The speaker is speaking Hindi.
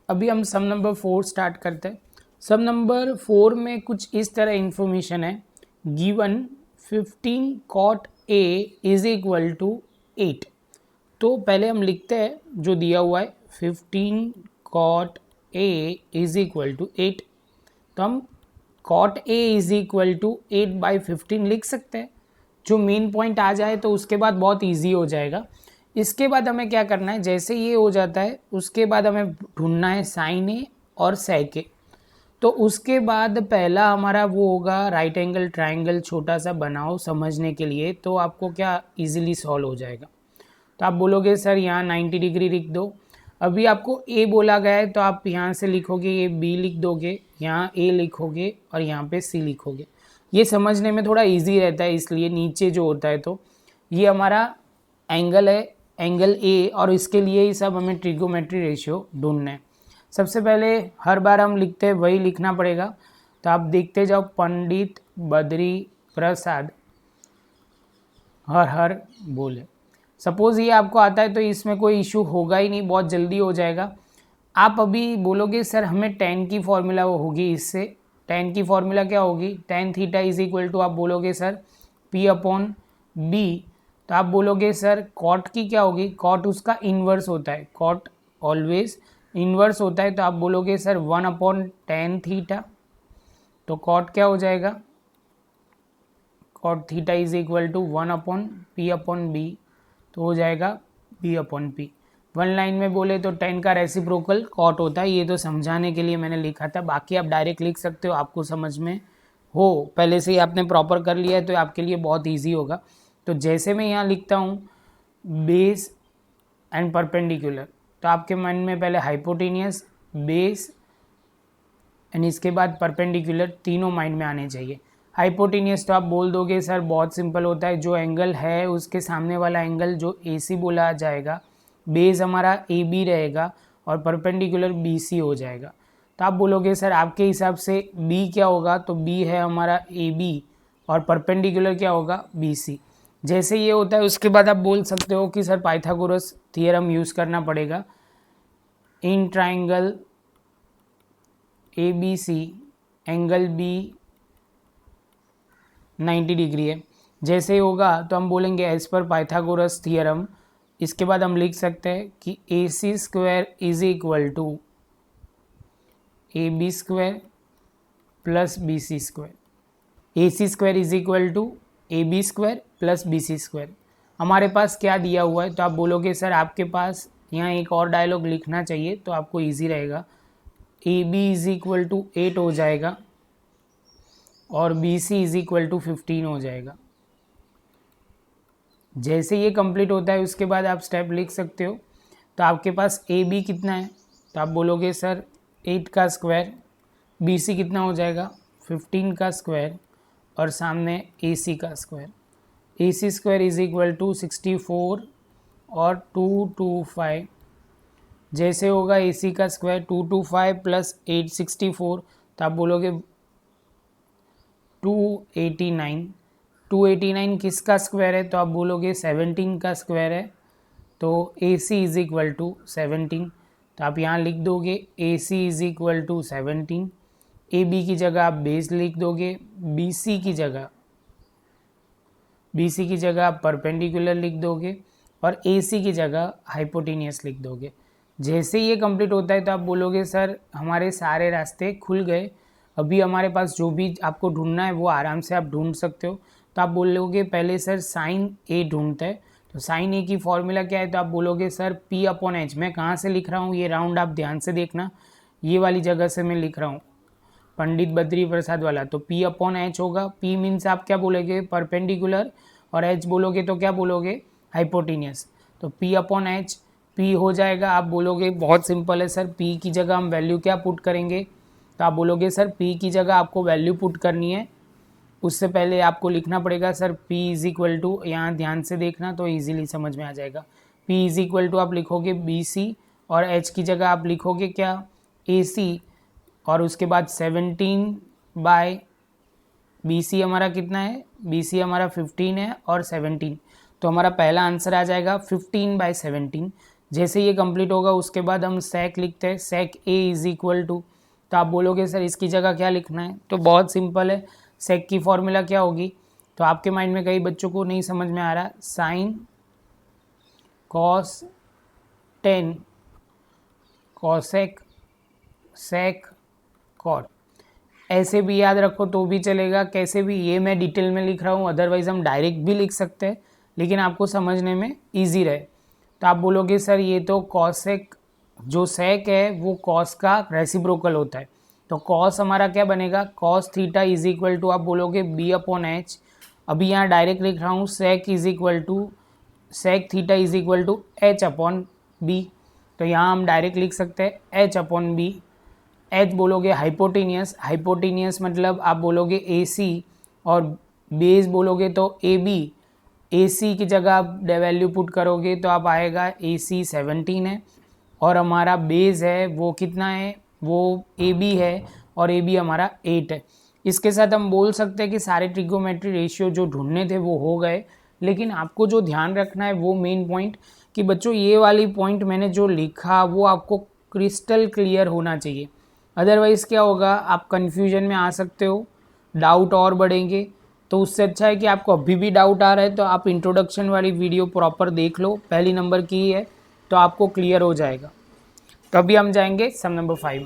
अभी हम सम नंबर 4 स्टार्ट करते हैं। सम नंबर 4 में कुछ इस तरह इन्फॉर्मेशन है, given 15 cot A is equal to 8। तो पहले हम लिखते हैं जो दिया हुआ है, 15 cot A is equal to 8। तो हम cot A is equal to 8/15 लिख सकते हैं। जो मेन पॉइंट आ जाए तो उसके बाद बहुत इजी हो जाएगा। इसके बाद हमें क्या करना है, जैसे ये हो जाता है उसके बाद हमें ढूंढना है साइन ए और सेक ए। तो उसके बाद पहला हमारा वो होगा राइट एंगल ट्राइंगल, छोटा सा बनाओ समझने के लिए, तो आपको क्या इजीली सॉल्व हो जाएगा। तो आप बोलोगे सर यहाँ 90 डिग्री लिख दो। अभी आपको ए बोला गया है तो आप यहाँ से लिखोगे, ये बी लिख दोगे, यहाँ ए लिखोगे और यहाँ पे सी लिखोगे। ये समझने में थोड़ा इजी रहता है, इसलिए नीचे जो होता है तो ये हमारा एंगल है, एंगल ए, और इसके लिए ही सब हमें ट्रिगोमेट्री रेशियो ढूंढना है। सबसे पहले हर बार हम लिखते हैं वही लिखना पड़ेगा। तो आप देखते जाओ, पंडित बद्री प्रसाद हर हर बोले। सपोज़ ये आपको आता है तो इसमें कोई इशू होगा ही नहीं, बहुत जल्दी हो जाएगा। आप अभी बोलोगे सर हमें tan की फॉर्मूला होगी, इससे tan की फॉर्मूला क्या होगी, tan theta is equal to, आप बोलोगे सर P/B। तो आप बोलोगे सर कॉट की क्या होगी, कॉट उसका इन्वर्स होता है, कॉट ऑलवेज इन्वर्स होता है। तो आप बोलोगे सर 1/tan थीटा। तो कॉट क्या हो जाएगा, cot theta is equal to 1/P/B। तो हो जाएगा B/P। वन लाइन में बोले तो tan का रेसिप्रोकल कॉट होता है। ये तो समझाने के लिए मैंने लिखा था, बाकी आप डायरेक्ट लिख सकते हो, आपको समझ में हो, पहले से ही आपने प्रॉपर कर लिया है तो आपके लिए बहुत इजी होगा। तो जैसे मैं यहाँ लिखता हूँ बेस एंड परपेंडिकुलर, तो आपके मन में पहले हाइपोटेनियस, बेस एंड इसके बाद परपेंडिकुलर, तीनों माइंड में आने चाहिए। हाइपोटेनियस तो आप बोल दोगे सर बहुत सिंपल होता है, जो एंगल है उसके सामने वाला एंगल जो AC बोला जाएगा, बेस हमारा AB रहेगा और परपेंडिकुलर BC हो जाएगा। तो आप बोलोगे सर आपके हिसाब से B क्या होगा, तो B है हमारा AB और परपेंडिकुलर क्या होगा BC। जैसे ये होता है उसके बाद आप बोल सकते हो कि सर पाइथागोरस थियरम यूज़ करना पड़ेगा। In triangle ABC angle B 90 degree है। जैसे होगा तो हम बोलेंगे एज पर पाइथागोरस थियरम। इसके बाद हम लिख सकते हैं कि AC² is equal to AB² plus BC²। AC² is equal to AB² plus BC²। हमारे पास क्या दिया हुआ है, तो आप बोलोगे सर आपके पास यहाँ एक और डायलॉग लिखना चाहिए तो आपको ईजी रहेगा। AB इज इक्वल टू 8 हो जाएगा और BC इज इक्वल टू 15 हो जाएगा। जैसे ये कंप्लीट होता है उसके बाद आप स्टेप लिख सकते हो। तो आपके पास AB कितना है, तो आप बोलोगे सर 8 का स्क्वायर, BC कितना हो जाएगा 15 का स्क्वायर और सामने AC का square. AC² is equal to 64 और 225। जैसे होगा AC का स्क्वायर 225 प्लस 864, तो आप बोलोगे 289। 289 किसका स्क्वायर है, तो आप बोलोगे 17 का स्क्वायर है। तो AC इज इक्वल टू 17। तो आप यहाँ लिख दोगे AC is equal to 17। AB की जगह आप बेस लिख दोगे, BC की जगह आप परपेंडिकुलर लिख दोगे और AC की जगह हाइपोटेनियस लिख दोगे। जैसे ये कंप्लीट होता है तो आप बोलोगे सर हमारे सारे रास्ते खुल गए। अभी हमारे पास जो भी आपको ढूंढना है वो आराम से आप ढूंढ सकते हो। तो आप बोलोगे पहले सर साइन A ढूंढते हैं, तो साइन A की फॉर्मूला क्या है, तो आप बोलोगे सर P/H। मैं कहाँ से लिख रहा हूँ, ये राउंड आप ध्यान से देखना, ये वाली जगह से मैं लिख रहा हूँ, पंडित बद्री प्रसाद वाला। तो P/H होगा। P मीन्स आप क्या बोलोगे परपेंडिकुलर और H बोलोगे तो क्या बोलोगे हाइपोटेनियस। तो P/H P हो जाएगा। आप बोलोगे बहुत सिंपल है सर, P की जगह हम वैल्यू क्या पुट करेंगे, तो आप बोलोगे सर P की जगह आपको वैल्यू पुट करनी है। उससे पहले आपको लिखना पड़ेगा sir P is equal to, यहाँ ध्यान से देखना तो इजीली समझ में आ जाएगा। P इज इक्वल टू आप लिखोगे BC और H की जगह आप लिखोगे क्या AC और उसके बाद 17/BC हमारा कितना है, BC हमारा 15 है और 17। तो हमारा पहला आंसर आ जाएगा 15/17। जैसे ये कंप्लीट होगा उसके बाद हम सेक लिखते हैं, सेक ए इज इक्वल टू, तो आप बोलोगे सर इसकी जगह क्या लिखना है, तो बहुत सिंपल है, सेक की फॉर्मूला क्या होगी, तो आपके माइंड में कई बच्चों को नहीं समझ में आ रहा, sine cos 10 cosec sec cot, ऐसे भी याद रखो तो भी चलेगा, कैसे भी, ये मैं डिटेल में लिख रहा हूँ, अदरवाइज़ हम डायरेक्ट भी लिख सकते हैं, लेकिन आपको समझने में ईजी रहे। तो आप बोलोगे सर ये तो कॉसेक, जो सेक है वो कॉस का रेसिप्रोकल होता है, तो कॉस हमारा क्या बनेगा, cos theta is equal to, आप बोलोगे बी अपॉन एच, अभी यहाँ डायरेक्ट लिख रहा हूँ, sec is equal to, sec theta is equal to H upon B, तो यहाँ हम डायरेक्ट लिख सकते हैं एच अपॉन बी। एच बोलोगे हाइपोटेनियस, हाइपोटेनियस मतलब आप बोलोगे ए सी, और बेस बोलोगे तो ए बी, ए सी की जगह आप वैल्यू पुट करोगे तो आप आएगा ए सी 17 है, और हमारा बेस है वो कितना है, वो ए बी है, और ए बी हमारा 8 है। इसके साथ हम बोल सकते हैं कि सारे ट्रिगोमेट्री रेशियो जो ढूंढने थे वो हो गए, लेकिन आपको जो ध्यान रखना है वो मेन पॉइंट, कि बच्चों ये वाली पॉइंट मैंने जो लिखा वो आपको क्रिस्टल क्लियर होना चाहिए, अदरवाइज़ क्या होगा, आप कन्फ्यूजन में आ सकते हो, डाउट और बढ़ेंगे। तो उससे अच्छा है कि आपको अभी भी डाउट आ रहा है तो आप इंट्रोडक्शन वाली वीडियो प्रॉपर देख लो, पहली नंबर की है, तो आपको क्लियर हो जाएगा। तो अभी हम जाएंगे सम नंबर 5 में।